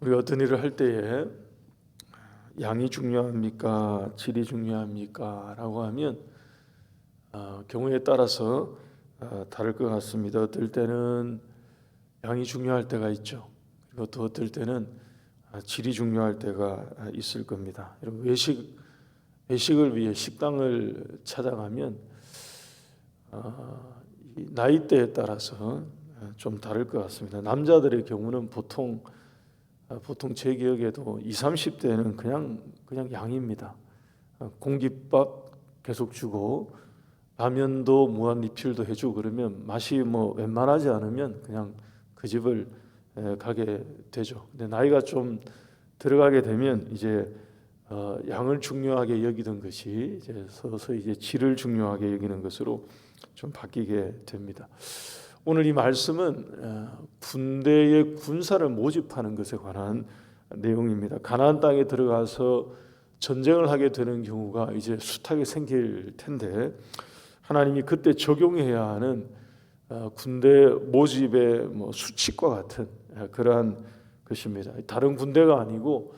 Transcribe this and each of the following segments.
우리가 어떤 일을 할 때에 양이 중요합니까? 질이 중요합니까? 라고 하면 경우에 따라서 다를 것 같습니다. 어떨 때는 양이 중요할 때가 있죠. 그리고 또 어떨 때는 질이 중요할 때가 있을 겁니다. 여러분, 외식을 위해 식당을 찾아가면 이 나이대에 따라서 좀 다를 것 같습니다. 남자들의 경우는 보통 제 기억에도 20, 30대는 그냥 양입니다. 공깃밥 계속 주고 라면도 무한 리필도 해주고 그러면 맛이 웬만하지 않으면 그냥 그 집을 가게 되죠. 근데 나이가 좀 들어가게 되면 이제 양을 중요하게 여기던 것이 이제 서서히 이제 질을 중요하게 여기는 것으로 좀 바뀌게 됩니다. 오늘 이 말씀은 군대의 군사를 모집하는 것에 관한 내용입니다. 가나안 땅에 들어가서 전쟁을 하게 되는 경우가 이제 숱하게 생길 텐데 하나님이 그때 적용해야 하는 군대 모집의 수칙과 같은 그러한 것입니다. 다른 군대가 아니고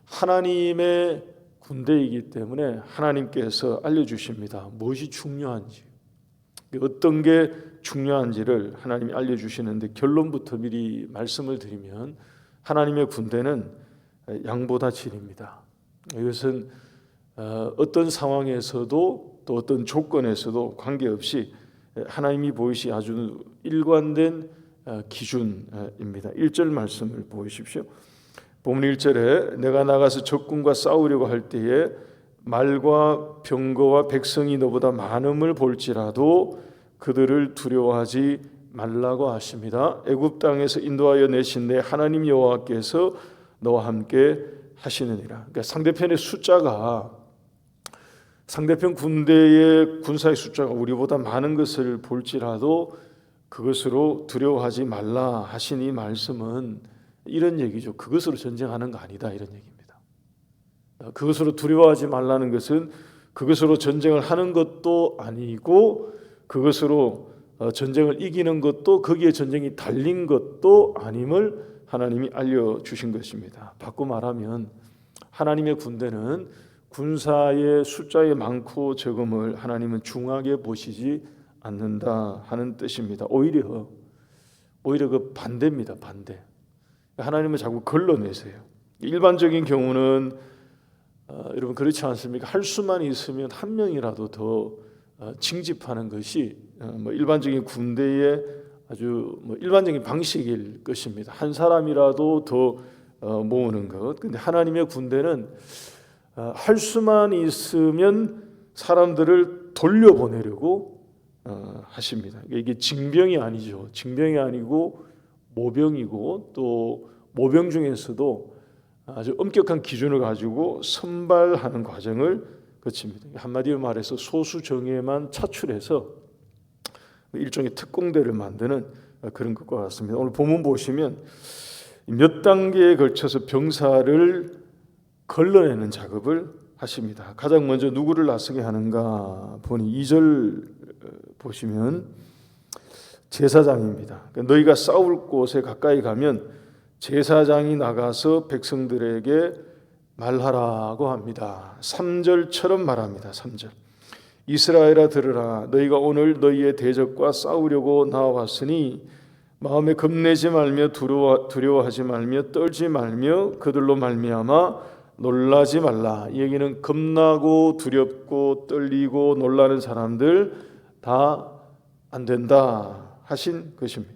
하나님의 군대이기 때문에 하나님께서 알려주십니다. 무엇이 중요한지, 어떤 게 중요한지를 하나님이 알려주시는데, 결론부터 미리 말씀을 드리면 하나님의 군대는 양보다 질입니다. 이것은 어떤 상황에서도 또 어떤 조건에서도 관계없이 하나님이 보이시 아주 일관된 기준입니다. 1절 말씀을 보십시오. 본문 1절에 내가 나가서 적군과 싸우려고 할 때에 말과 병거와 백성이 너보다 많음을 볼지라도 그들을 두려워하지 말라고 하십니다. 애굽 땅에서 인도하여 내신 내 하나님 여호와께서 너와 함께 하시느니라. 그러니까 상대편 군대의 군사의 숫자가 우리보다 많은 것을 볼지라도 그것으로 두려워하지 말라 하신 이 말씀은 이런 얘기죠. 그것으로 전쟁하는 거 아니다, 이런 얘기입니다. 그것으로 두려워하지 말라는 것은 그것으로 전쟁을 하는 것도 아니고 그것으로 전쟁을 이기는 것도 거기에 전쟁이 달린 것도 아님을 하나님이 알려주신 것입니다. 바꿔 말하면 하나님의 군대는 군사의 숫자의 많고 적음을 하나님은 중하게 보시지 않는다 하는 뜻입니다. 오히려 그 반대입니다. 반대. 하나님은 자꾸 걸러내세요. 일반적인 경우는 여러분 그렇지 않습니까? 할 수만 있으면 한 명이라도 더 징집하는 것이 일반적인 군대의 아주 일반적인 방식일 것입니다. 한 사람이라도 더 모으는 것. 근데 하나님의 군대는 할 수만 있으면 사람들을 돌려보내려고 하십니다. 이게 징병이 아니죠. 징병이 아니고 모병이고 또 모병 중에서도 아주 엄격한 기준을 가지고 선발하는 과정을 거칩니다. 한마디로 말해서 소수 정예만 차출해서 일종의 특공대를 만드는 그런 것과 같습니다. 오늘 본문 보시면 몇 단계에 걸쳐서 병사를 걸러내는 작업을 하십니다. 가장 먼저 누구를 나서게 하는가 보니 2절 보시면 제사장입니다. 너희가 싸울 곳에 가까이 가면 제사장이 나가서 백성들에게 말하라고 합니다. 3절처럼 말합니다. 3절. 이스라엘아 들으라. 너희가 오늘 너희의 대적과 싸우려고 나와왔으니 마음에 겁내지 말며 두려워하지 말며 떨지 말며 그들로 말미암아 놀라지 말라. 이 얘기는 겁나고 두렵고 떨리고 놀라는 사람들 다 안 된다 하신 것입니다.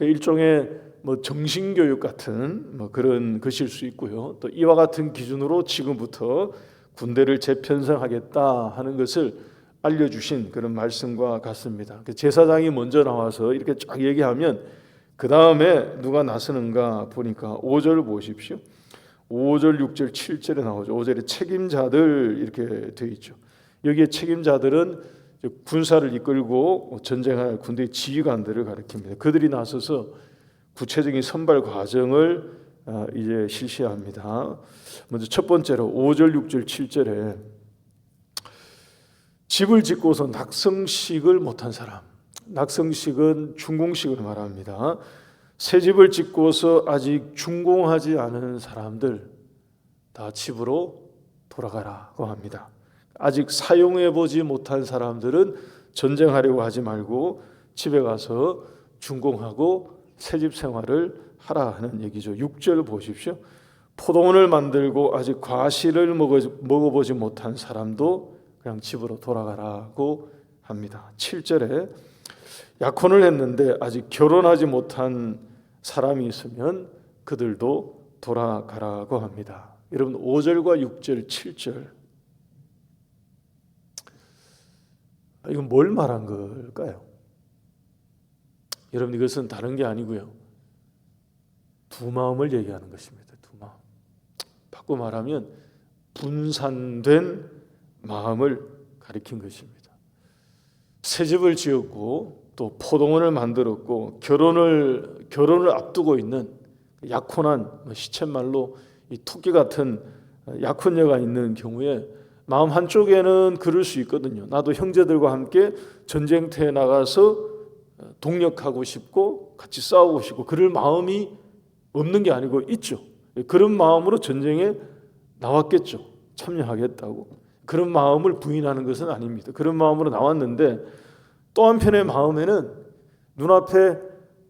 일종의 정신교육 같은 그런 것일 수 있고요. 또 이와 같은 기준으로 지금부터 군대를 재편성하겠다 하는 것을 알려주신 그런 말씀과 같습니다. 제사장이 먼저 나와서 이렇게 쫙 얘기하면 그 다음에 누가 나서는가 보니까 5절 보십시오. 5절, 6절, 7절에 나오죠. 5절에 책임자들 이렇게 되어 있죠. 여기에 책임자들은 군사를 이끌고 전쟁할 군대의 지휘관들을 가리킵니다. 그들이 나서서 구체적인 선발 과정을 이제 실시합니다. 먼저 첫 번째로 5절, 6절, 7절에 집을 짓고서 낙성식을 못한 사람, 낙성식은 준공식을 말합니다. 새 집을 짓고서 아직 준공하지 않은 사람들 다 집으로 돌아가라고 합니다. 아직 사용해 보지 못한 사람들은 전쟁하려고 하지 말고 집에 가서 준공하고 새집 생활을 하라 하는 얘기죠. 6절 보십시오. 포도원을 만들고 아직 과실을 먹어보지 못한 사람도 그냥 집으로 돌아가라고 합니다. 7절에 약혼을 했는데 아직 결혼하지 못한 사람이 있으면 그들도 돌아가라고 합니다. 여러분 5절과 6절, 7절 이건 뭘 말한 걸까요? 여러분 이것은 다른 게 아니고요. 두 마음을 얘기하는 것입니다. 두 마음. 바꿔 말하면 분산된 마음을 가리킨 것입니다. 새 집을 지었고 또 포도원을 만들었고 결혼을 앞두고 있는 약혼한 시쳇말로 이 토끼 같은 약혼녀가 있는 경우에 마음 한쪽에는 그럴 수 있거든요. 나도 형제들과 함께 전쟁터에 나가서 동력하고 싶고 같이 싸우고 싶고 그럴 마음이 없는 게 아니고 있죠. 그런 마음으로 전쟁에 나왔겠죠. 참여하겠다고. 그런 마음을 부인하는 것은 아닙니다. 그런 마음으로 나왔는데 또 한편의 마음에는 눈앞에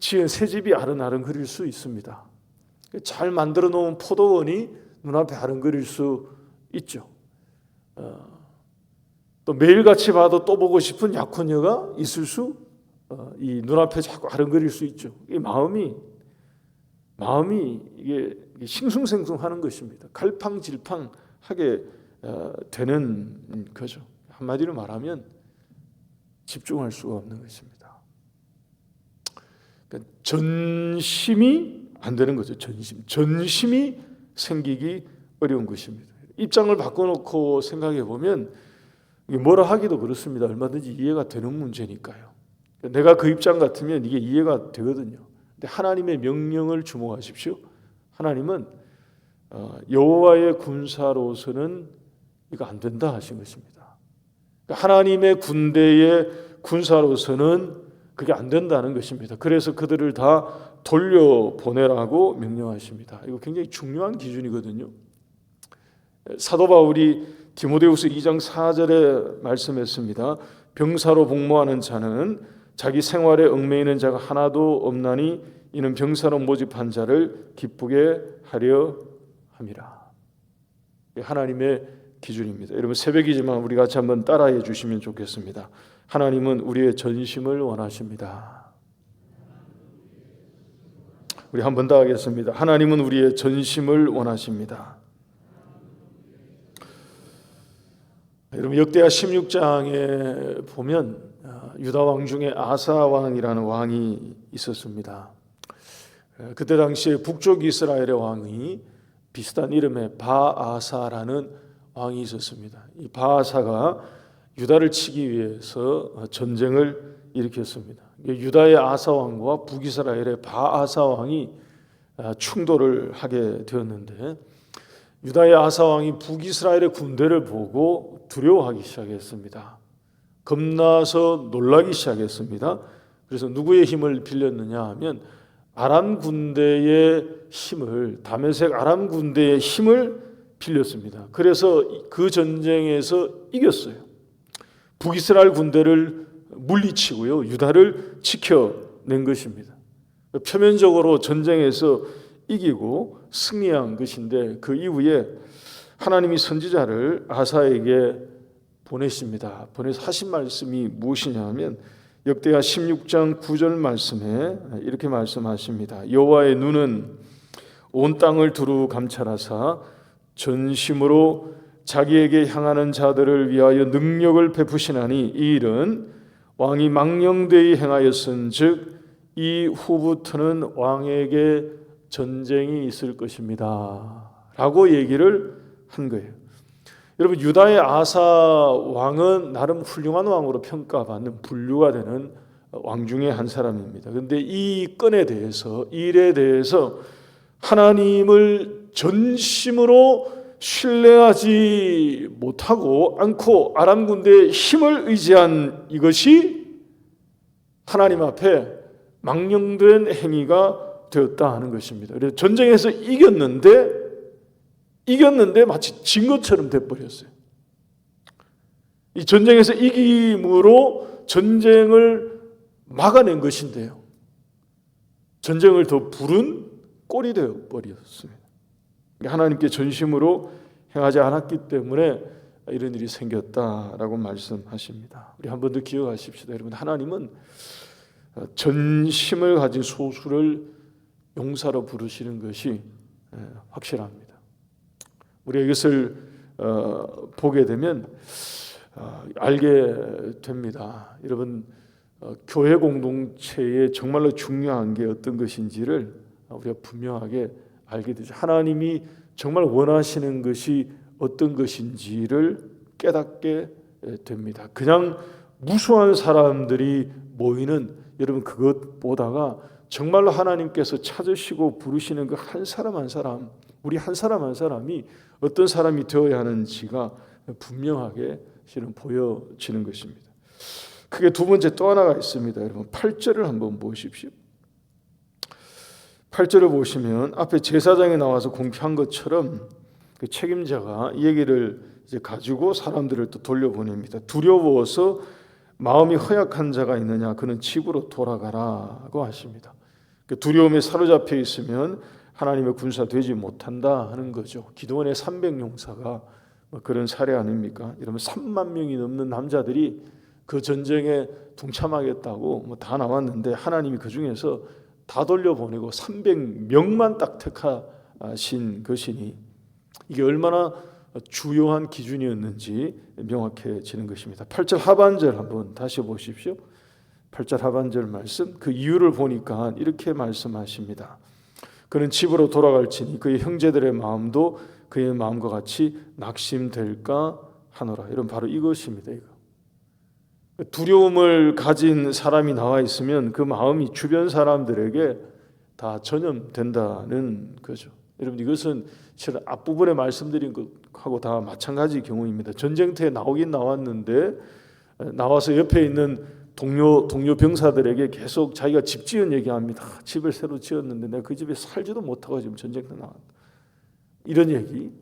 지은 새 집이 아른아른거릴 수 있습니다. 잘 만들어 놓은 포도원이 눈앞에 아른거릴 수 있죠. 또 매일같이 봐도 또 보고 싶은 약혼녀가 있을 수 이 눈앞에 자꾸 아른거릴 수 있죠. 이 마음이 이게 싱숭생숭하는 것입니다. 갈팡질팡하게 되는 거죠. 한마디로 말하면 집중할 수가 없는 것입니다. 그러니까 전심이 안 되는 거죠. 전심이 생기기 어려운 것입니다. 입장을 바꿔놓고 생각해 보면 뭐라 하기도 그렇습니다. 얼마든지 이해가 되는 문제니까요. 내가 그 입장 같으면 이게 이해가 되거든요. 근데 하나님의 명령을 주목하십시오. 하나님은 여호와의 군사로서는 이거 안 된다 하신 것입니다. 하나님의 군대의 군사로서는 그게 안 된다는 것입니다. 그래서 그들을 다 돌려보내라고 명령하십니다. 이거 굉장히 중요한 기준이거든요. 사도 바울이 디모데후서 2장 4절에 말씀했습니다. 병사로 복무하는 자는 자기 생활에 얽매이는 자가 하나도 없나니 이는 병사로 모집한 자를 기쁘게 하려 함이라. 하나님의 기준입니다. 여러분 새벽이지만 우리 같이 한번 따라해 주시면 좋겠습니다. 하나님은 우리의 전심을 원하십니다. 우리 한 번 더 하겠습니다. 하나님은 우리의 전심을 원하십니다. 여러분 역대하 16장에 보면 유다 왕 중에 아사 왕이라는 왕이 있었습니다. 그때 당시에 북쪽 이스라엘의 왕이 비슷한 이름의 바아사라는 왕이 있었습니다. 이 바아사가 유다를 치기 위해서 전쟁을 일으켰습니다. 유다의 아사 왕과 북이스라엘의 바아사 왕이 충돌을 하게 되었는데 유다의 아사 왕이 북이스라엘의 군대를 보고 두려워하기 시작했습니다. 겁나서 놀라기 시작했습니다. 그래서 누구의 힘을 빌렸느냐 하면 아람 군대의 힘을 다메섹 아람 군대의 힘을 빌렸습니다. 그래서 그 전쟁에서 이겼어요. 북이스라엘 군대를 물리치고요. 유다를 지켜낸 것입니다. 표면적으로 전쟁에서 이기고 승리한 것인데 그 이후에 하나님이 선지자를 아사에게 보내십니다. 보내서 하신 말씀이 무엇이냐 하면 역대하 16장 9절 말씀에 이렇게 말씀하십니다. 여호와의 눈은 온 땅을 두루 감찰하사 전심으로 자기에게 향하는 자들을 위하여 능력을 베푸시나니 이 일은 왕이 망령되이 행하였은즉 이 후부터는 왕에게 전쟁이 있을 것입니다 라고 얘기를 한 거예요. 여러분 유다의 아사 왕은 나름 훌륭한 왕으로 평가받는 분류가 되는 왕 중에 한 사람입니다. 그런데 이 건에 대해서 이 일에 대해서 하나님을 전심으로 신뢰하지 못하고 않고 아람 군대의 힘을 의지한 이것이 하나님 앞에 망령된 행위가 되었다 하는 것입니다. 그래서 전쟁에서 이겼는데 마치 진 것처럼 돼버렸어요. 이 전쟁에서 이김으로 전쟁을 막아낸 것인데요, 전쟁을 더 부른 꼴이 되어버렸습니다. 하나님께 전심으로 행하지 않았기 때문에 이런 일이 생겼다라고 말씀하십니다. 우리 한 번 더 기억하십시다. 여러분, 하나님은 전심을 가진 소수를 용사로 부르시는 것이 확실합니다. 우리가 이것을 보게 되면 알게 됩니다. 여러분, 교회 공동체에 정말로 중요한 게 어떤 것인지를 우리가 분명하게 알게 되죠. 하나님이 정말 원하시는 것이 어떤 것인지를 깨닫게 됩니다. 그냥 무수한 사람들이 모이는, 여러분, 그것보다가 정말로 하나님께서 찾으시고 부르시는 그 한 사람 한 사람, 우리 한 사람 한 사람이 어떤 사람이 되어야 하는지가 분명하게 실은 보여지는 것입니다. 크게 두 번째 또 하나가 있습니다. 여러분, 8절을 한번 보십시오. 8절을 보시면 앞에 제사장이 나와서 공표한 것처럼 그 책임자가 이 얘기를 이제 가지고 사람들을 또 돌려보냅니다. 두려워서 마음이 허약한 자가 있느냐, 그는 집으로 돌아가라고 하십니다. 그 두려움에 사로잡혀 있으면 하나님의 군사 되지 못한다 하는 거죠. 기도원의 300용사가 그런 사례 아닙니까? 여러분, 3만 명이 넘는 남자들이 그 전쟁에 동참하겠다고 다 나왔는데 하나님이 그 중에서 다 돌려보내고 300명만 딱 택하신 것이니 이게 얼마나 주요한 기준이었는지 명확해지는 것입니다. 8절 하반절 한번 다시 보십시오. 8절 하반절 말씀, 그 이유를 보니까 이렇게 말씀하십니다. 그는 집으로 돌아갈지니 그의 형제들의 마음도 그의 마음과 같이 낙심될까 하노라. 이런 바로 이것입니다. 이거. 두려움을 가진 사람이 나와 있으면 그 마음이 주변 사람들에게 다 전염된다는 거죠. 여러분, 이것은 실은 앞부분에 말씀드린 것하고 다 마찬가지 경우입니다. 전쟁터에 나오긴 나왔는데 나와서 옆에 있는 동료 병사들에게 계속 자기가 집 지은 얘기합니다. 집을 새로 지었는데 내가 그 집에 살지도 못하고 지금 전쟁터 나왔다. 이런 얘기.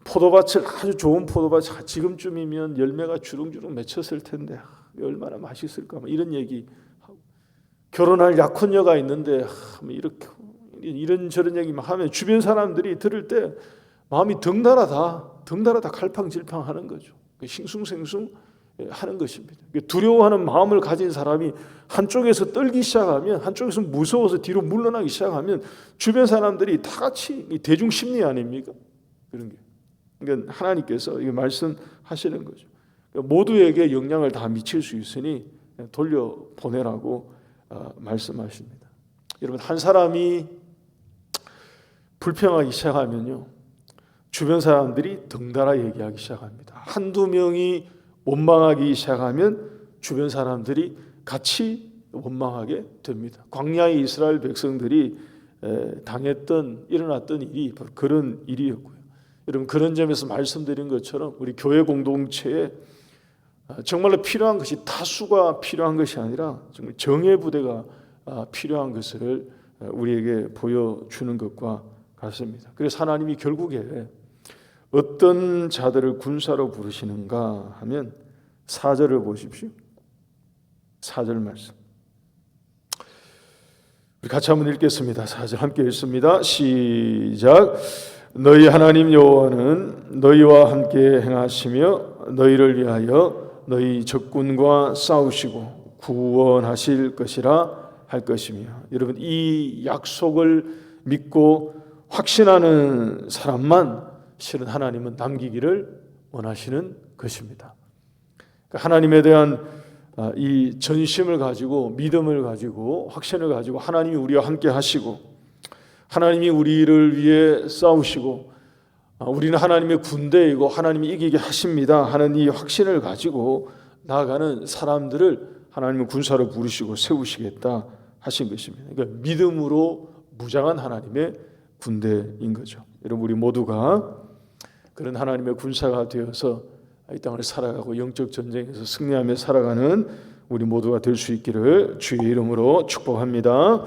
포도밭을, 아주 좋은 포도밭, 지금쯤이면 열매가 주렁주렁 맺혔을 텐데 얼마나 맛있을까, 이런 얘기. 결혼할 약혼녀가 있는데 이렇게 이런저런 얘기만 하면 주변 사람들이 들을 때 마음이 덩달아 갈팡질팡 하는 거죠. 싱숭생숭 하는 것입니다. 두려워하는 마음을 가진 사람이 한쪽에서 떨기 시작하면, 한쪽에서 무서워서 뒤로 물러나기 시작하면 주변 사람들이 다 같이, 대중 심리 아닙니까? 그런 게. 그러니까 하나님께서 이거 말씀하시는 거죠. 그러니까 모두에게 영향을 다 미칠 수 있으니 돌려보내라고 말씀하십니다. 여러분, 한 사람이 불평하기 시작하면요, 주변 사람들이 덩달아 얘기하기 시작합니다. 한두 명이 원망하기 시작하면 주변 사람들이 같이 원망하게 됩니다. 광야의 이스라엘 백성들이 일어났던 일이 바로 그런 일이었고요. 여러분, 그런 점에서 말씀드린 것처럼 우리 교회 공동체에 정말로 필요한 것이 다수가 필요한 것이 아니라 정말 정예 부대가 필요한 것을 우리에게 보여주는 것과 같습니다. 그래서 하나님이 결국에 어떤 자들을 군사로 부르시는가 하면 4절을 보십시오. 4절 말씀. 우리 같이 한번 읽겠습니다. 4절 함께 읽습니다. 시작. 너희 하나님 여호와는 너희와 함께 행하시며 너희를 위하여 너희 적군과 싸우시고 구원하실 것이라 할 것이며. 여러분, 이 약속을 믿고 확신하는 사람만 실은 하나님은 남기기를 원하시는 것입니다. 하나님에 대한 이 전심을 가지고, 믿음을 가지고, 확신을 가지고 하나님이 우리와 함께 하시고 하나님이 우리를 위해 싸우시고 우리는 하나님의 군대이고 하나님이 이기게 하십니다 하는 이 확신을 가지고 나아가는 사람들을 하나님은 군사로 부르시고 세우시겠다 하신 것입니다. 그러니까 믿음으로 무장한 하나님의 군대인 거죠. 여러분, 우리 모두가 그런 하나님의 군사가 되어서 이 땅을 살아가고 영적 전쟁에서 승리하며 살아가는 우리 모두가 될 수 있기를 주의 이름으로 축복합니다.